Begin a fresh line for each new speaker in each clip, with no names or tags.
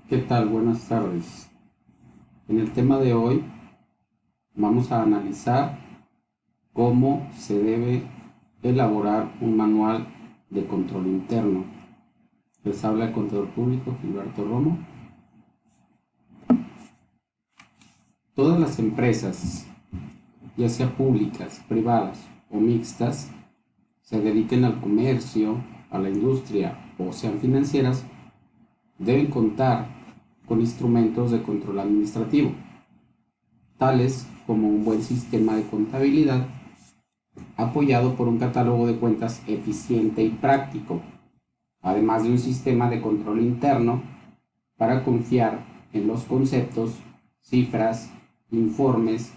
¿Qué tal? Buenas tardes. En el tema de hoy vamos a analizar cómo se debe elaborar un manual de control interno. Les habla el contador público Gilberto Romo. Todas las empresas, ya sea públicas, privadas o mixtas, se dediquen al comercio, a la industria o sean financieras, deben contar con instrumentos de control administrativo, tales como un buen sistema de contabilidad apoyado por un catálogo de cuentas eficiente y práctico, además de un sistema de control interno para confiar en los conceptos, cifras, informes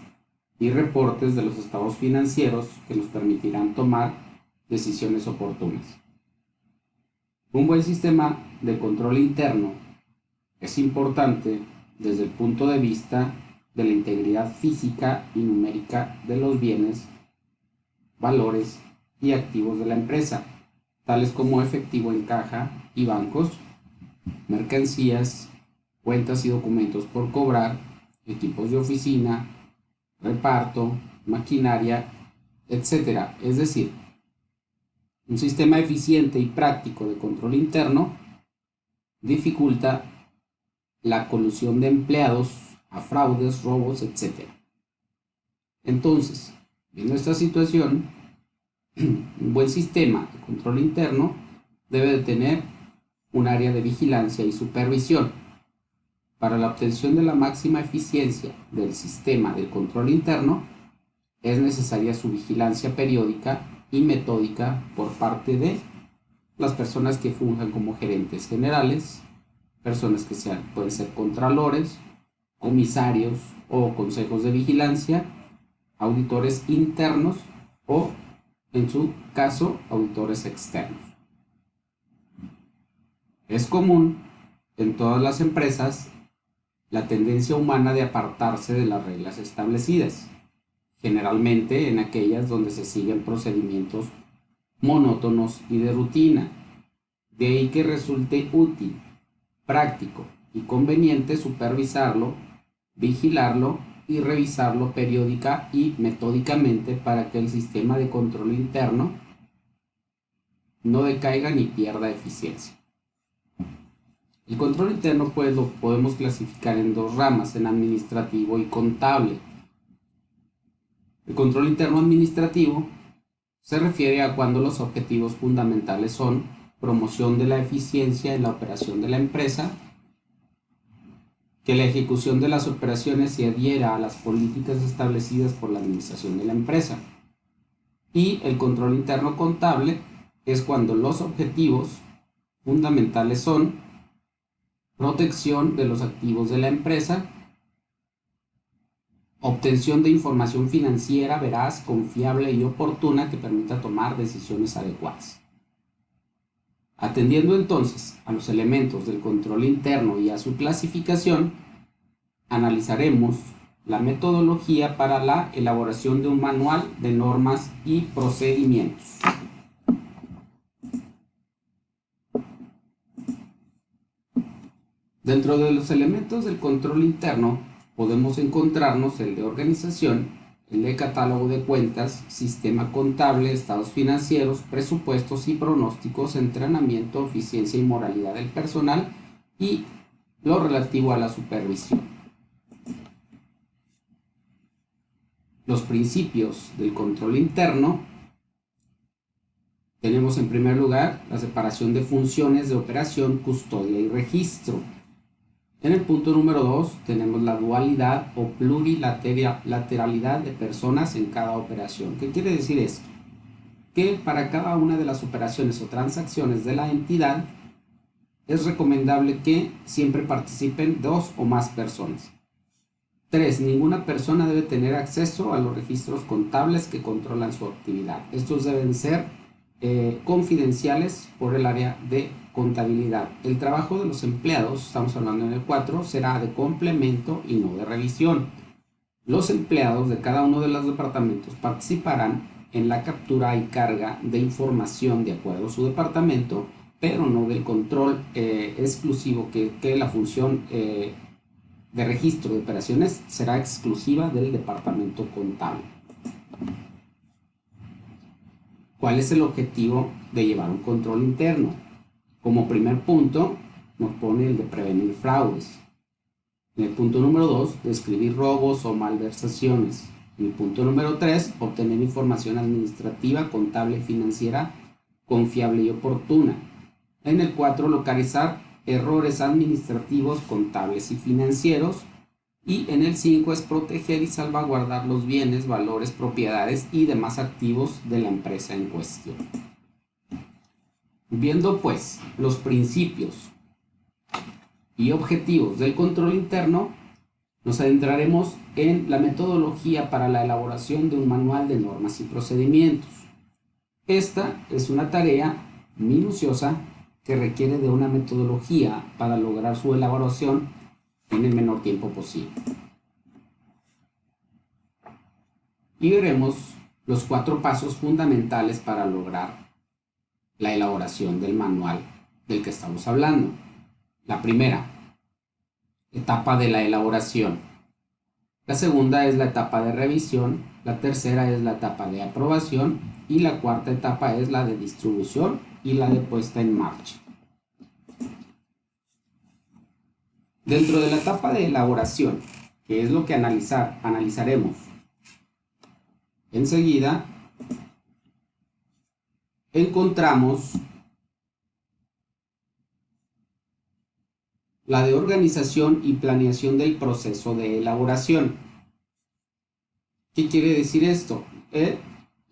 y reportes de los estados financieros que nos permitirán tomar decisiones oportunas. Un buen sistema de control interno es importante desde el punto de vista de la integridad física y numérica de los bienes, valores y activos de la empresa, tales como efectivo en caja y bancos, mercancías, cuentas y documentos por cobrar, equipos de oficina, reparto, maquinaria, etc. Es decir, un sistema eficiente y práctico de control interno dificulta la colusión de empleados a fraudes, robos, etc. Entonces, viendo esta situación, un buen sistema de control interno debe de tener un área de vigilancia y supervisión. Para la obtención de la máxima eficiencia del sistema de control interno, es necesaria su vigilancia periódica y metódica por parte de las personas que funjan como gerentes generales, personas que pueden ser contralores, comisarios o consejos de vigilancia, auditores internos o, en su caso, auditores externos. Es común en todas las empresas la tendencia humana de apartarse de las reglas establecidas, generalmente en aquellas donde se siguen procedimientos monótonos y de rutina. De ahí que resulte útil, práctico y conveniente supervisarlo, vigilarlo y revisarlo periódica y metódicamente para que el sistema de control interno no decaiga ni pierda eficiencia. El control interno pues lo podemos clasificar en dos ramas, en administrativo y contable. El control interno administrativo se refiere a cuando los objetivos fundamentales son promoción de la eficiencia en la operación de la empresa, que la ejecución de las operaciones se adhiera a las políticas establecidas por la administración de la empresa. Y el control interno contable es cuando los objetivos fundamentales son protección de los activos de la empresa, obtención de información financiera veraz, confiable y oportuna que permita tomar decisiones adecuadas. Atendiendo entonces a los elementos del control interno y a su clasificación, analizaremos la metodología para la elaboración de un manual de normas y procedimientos. Dentro de los elementos del control interno podemos encontrarnos el de organización, el de catálogo de cuentas, sistema contable, estados financieros, presupuestos y pronósticos, entrenamiento, eficiencia y moralidad del personal y lo relativo a la supervisión. Los principios del control interno: tenemos en primer lugar la separación de funciones de operación, custodia y registro. En el punto número 2 tenemos la dualidad o plurilateralidad de personas en cada operación. ¿Qué quiere decir esto? Que para cada una de las operaciones o transacciones de la entidad es recomendable que siempre participen 2 o más personas. 3. Ninguna persona debe tener acceso a los registros contables que controlan su actividad. Estos deben ser confidenciales por el área de contabilidad. El trabajo de los empleados, estamos hablando en el 4, será de complemento y no de revisión. Los empleados de cada uno de los departamentos participarán en la captura y carga de información de acuerdo a su departamento pero no del control exclusivo, que la función de registro de operaciones será exclusiva del departamento contable. ¿Cuál es el objetivo de llevar un control interno? Como primer punto nos pone el de prevenir fraudes. En el punto número 2, describir robos o malversaciones. En el punto número 3, obtener información administrativa, contable y financiera confiable y oportuna. En el 4, localizar errores administrativos, contables y financieros. Y en el 5 es proteger y salvaguardar los bienes, valores, propiedades y demás activos de la empresa en cuestión. Viendo pues los principios y objetivos del control interno, nos adentraremos en la metodología para la elaboración de un manual de normas y procedimientos. Esta es una tarea minuciosa que requiere de una metodología para lograr su elaboración en el menor tiempo posible. Y veremos los 4 pasos fundamentales para lograr la elaboración del manual del que estamos hablando. La primera, etapa de la elaboración. La segunda es la etapa de revisión. La tercera es la etapa de aprobación. Y la cuarta etapa es la de distribución y la de puesta en marcha. Dentro de la etapa de elaboración, que es lo que analizaremos enseguida, encontramos la de organización y planeación del proceso de elaboración. ¿Qué quiere decir esto?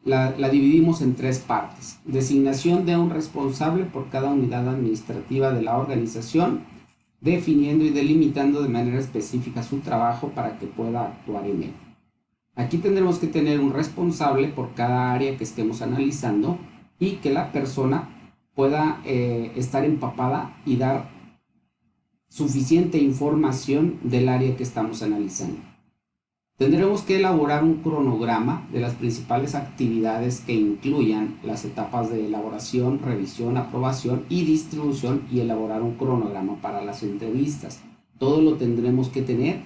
La dividimos en 3 partes. Designación de un responsable por cada unidad administrativa de la organización, definiendo y delimitando de manera específica su trabajo para que pueda actuar en él. Aquí tendremos que tener un responsable por cada área que estemos analizando y que la persona pueda estar empapada y dar suficiente información del área que estamos analizando. Tendremos que elaborar un cronograma de las principales actividades que incluyan las etapas de elaboración, revisión, aprobación y distribución, y elaborar un cronograma para las entrevistas. Todo lo tendremos que tener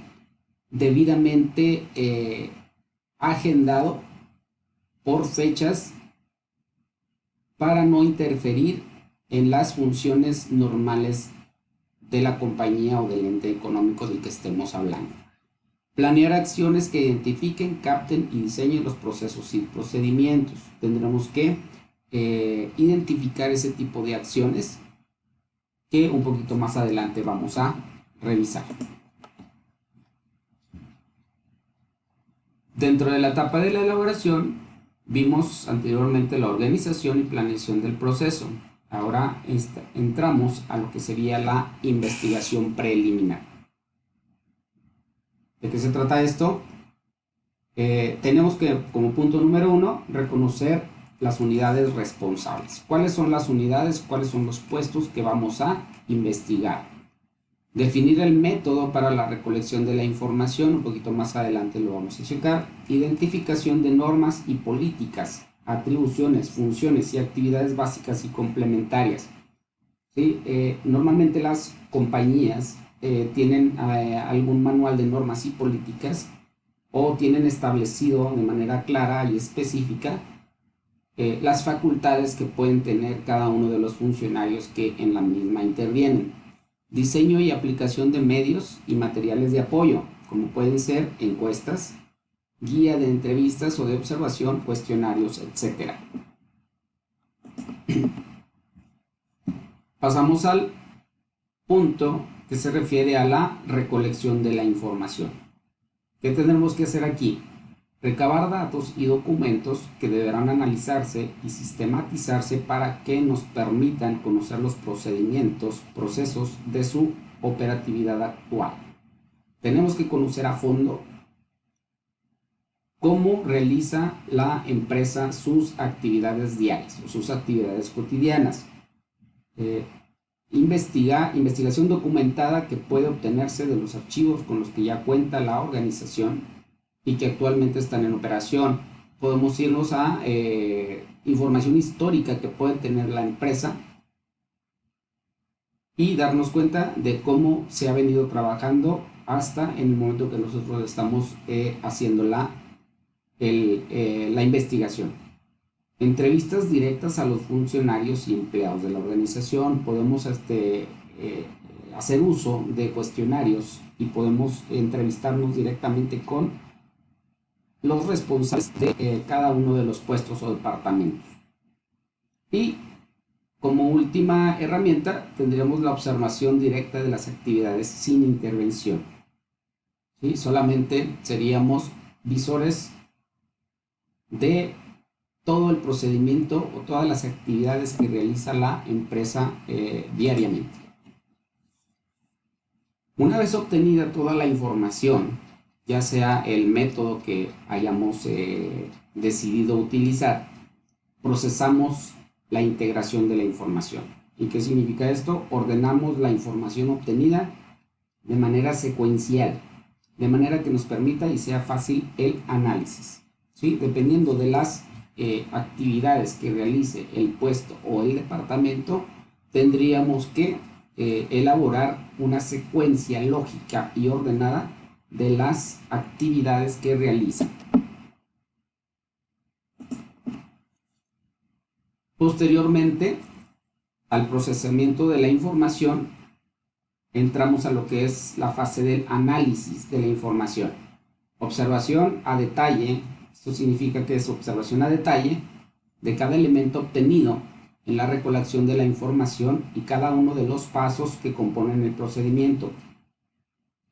debidamente agendado por fechas para no interferir en las funciones normales de la compañía o del ente económico del que estemos hablando. Planear acciones que identifiquen, capten y diseñen los procesos y procedimientos. Tendremos que identificar ese tipo de acciones que un poquito más adelante vamos a revisar. Dentro de la etapa de la elaboración, vimos anteriormente la organización y planeación del proceso. Ahora entramos a lo que sería la investigación preliminar. ¿De qué se trata esto? Tenemos que, como punto número 1, reconocer las unidades responsables. ¿Cuáles son las unidades? ¿Cuáles son los puestos que vamos a investigar? Definir el método para la recolección de la información, un poquito más adelante lo vamos a checar. Identificación de normas y políticas, atribuciones, funciones y actividades básicas y complementarias. ¿Sí? Normalmente las compañías tienen algún manual de normas y políticas, o tienen establecido de manera clara y específica las facultades que pueden tener cada uno de los funcionarios que en la misma intervienen. Diseño y aplicación de medios y materiales de apoyo, como pueden ser encuestas, guía de entrevistas o de observación, cuestionarios, etc. Pasamos al punto que se refiere a la recolección de la información. ¿Qué tendremos que hacer aquí? Recabar datos y documentos que deberán analizarse y sistematizarse para que nos permitan conocer los procedimientos, procesos de su operatividad actual. Tenemos que conocer a fondo cómo realiza la empresa sus actividades diarias o sus actividades cotidianas. Investigación documentada que puede obtenerse de los archivos con los que ya cuenta la organización y que actualmente están en operación. Podemos irnos a información histórica que puede tener la empresa y darnos cuenta de cómo se ha venido trabajando hasta en el momento que nosotros estamos haciendo la investigación. Entrevistas directas a los funcionarios y empleados de la organización. Podemos hacer uso de cuestionarios y podemos entrevistarnos directamente con los responsables de cada uno de los puestos o departamentos. Y como última herramienta tendríamos la observación directa de las actividades sin intervención. ¿Sí? Solamente seríamos visores de todo el procedimiento o todas las actividades que realiza la empresa diariamente. Una vez obtenida toda la información, ya sea el método que hayamos decidido utilizar, procesamos la integración de la información. ¿Y qué significa esto? Ordenamos la información obtenida de manera secuencial, de manera que nos permita y sea fácil el análisis. ¿Sí? Dependiendo de las actividades que realice el puesto o el departamento, tendríamos que elaborar una secuencia lógica y ordenada de las actividades que realiza. Posteriormente al procesamiento de la información, entramos a lo que es la fase del análisis de la información. Observación a detalle. Esto significa que es observación a detalle de cada elemento obtenido en la recolección de la información y cada uno de los pasos que componen el procedimiento.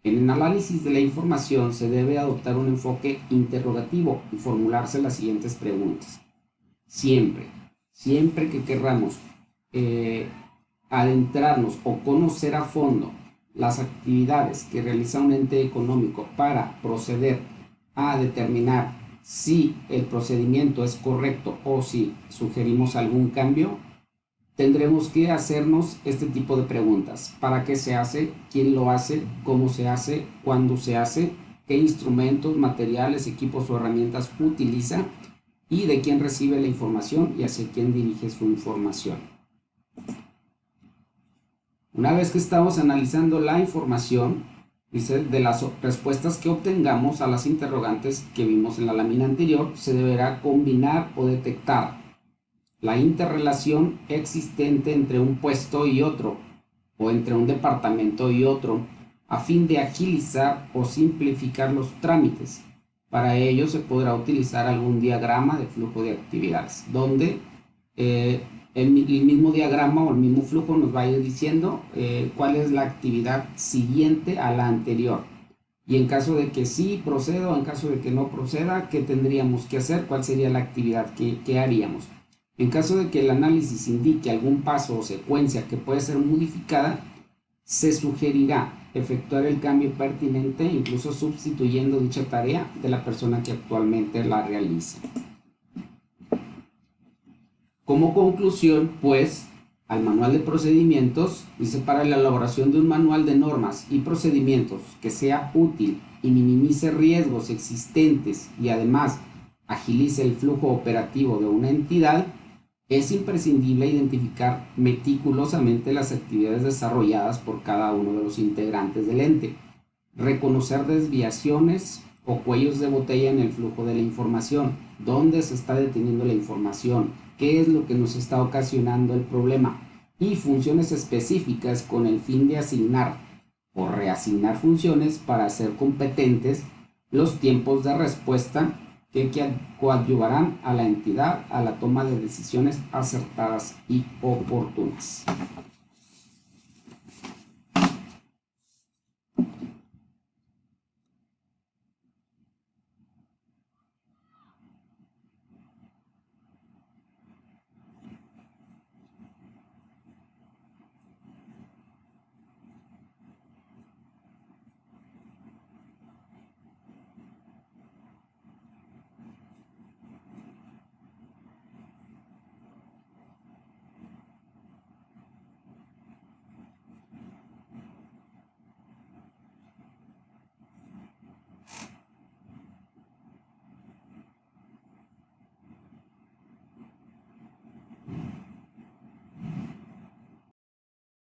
En el análisis de la información se debe adoptar un enfoque interrogativo y formularse las siguientes preguntas. Siempre que querramos adentrarnos o conocer a fondo las actividades que realiza un ente económico para proceder a determinar si el procedimiento es correcto o si sugerimos algún cambio, tendremos que hacernos este tipo de preguntas. ¿Para qué se hace? ¿Quién lo hace? ¿Cómo se hace? ¿Cuándo se hace? ¿Qué instrumentos, materiales, equipos o herramientas utiliza? ¿Y de quién recibe la información y hacia quién dirige su información? Una vez que estamos analizando la información, dice, de las respuestas que obtengamos a las interrogantes que vimos en la lámina anterior, se deberá combinar o detectar la interrelación existente entre un puesto y otro, o entre un departamento y otro, a fin de agilizar o simplificar los trámites. Para ello se podrá utilizar algún diagrama de flujo de actividades, donde el mismo diagrama o el mismo flujo nos va a ir diciendo cuál es la actividad siguiente a la anterior. Y en caso de que sí proceda o en caso de que no proceda, ¿qué tendríamos que hacer? ¿Cuál sería la actividad que haríamos? En caso de que el análisis indique algún paso o secuencia que puede ser modificada, se sugerirá efectuar el cambio pertinente, incluso sustituyendo dicha tarea de la persona que actualmente la realiza. Como conclusión, pues, al manual de procedimientos, dice, para la elaboración de un manual de normas y procedimientos que sea útil y minimice riesgos existentes y además agilice el flujo operativo de una entidad, es imprescindible identificar meticulosamente las actividades desarrolladas por cada uno de los integrantes del ente, reconocer desviaciones o cuellos de botella en el flujo de la información, dónde se está deteniendo la información, qué es lo que nos está ocasionando el problema, y funciones específicas con el fin de asignar o reasignar funciones para hacer competentes los tiempos de respuesta que coadyuvarán a la entidad a la toma de decisiones acertadas y oportunas.